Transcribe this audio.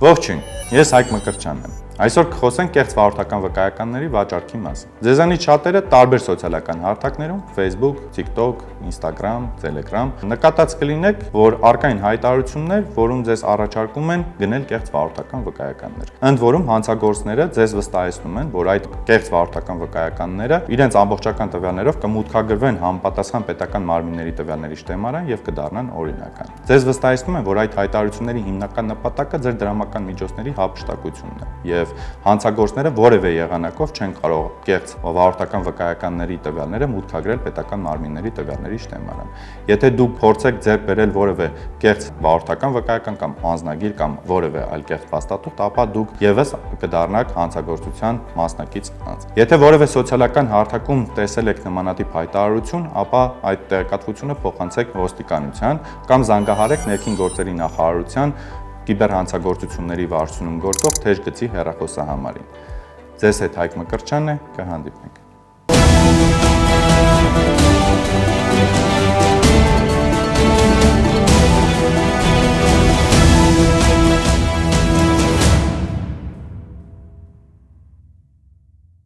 Ողջույն, ես Հայկ Մկրտչյանն եմ։ Այսօր կխոսենք կեղծ վարորդական վկայականների վաճառքի մասին։ Ձեզանից շատերը տարբեր սոցիալական հարթակներում Facebook, TikTok, Instagram, Telegram նկատած կլինեք, որ առկային հայտարարություններ, որում ձեզ առաջարկում են գնել կեղծ վարորդական վկայականներ։ Ընդ որում հանցագործները ձեզ վստահեցնում են, որ այդ կեղծ վարորդական վկայականները իրենց ամբողջական տվյալներով կմուտքագրվեն համապատասխան պետական մարմինների տվյալների շտեմարան եւ կդառնան օրինական։ Ձեզ վստահեցնում են, որ այդ հայտարարությունների հիմնական նպատակը ձեր դրամական միջոցների հափշտակությունն է եւ հանցագործները որևէ եղանակով չեն կարող կեղծ վարորդական վկայականների տվյալները մուտքագրել պետական մարմինների տվյալների շտեմարան։ Եթե դուք փորձեք ձեռք բերել որևէ կեղծ վարորդական վկայական կամ անձնագիր կամ որևէ այլ կեղծ փաստաթուղթ, ապա դուք եւս կդառնաք հանցագործության մասնակից անձ։ Եթե որևէ սոցիալական հարթակում տեսել եք նմանատիպ հայտարարություն, ապա այդ տեղեկատվությունը փոխանցեք ոստիկանության կամ զանգահարեք ներքին գործերի նախարարության կիբերհանցագործությունների վարչությունում գործող թեժ գծի հեռախոսահամարին։ Ձեզ հետ Հայկ Մկրտչյանն է, կհանդիպենք։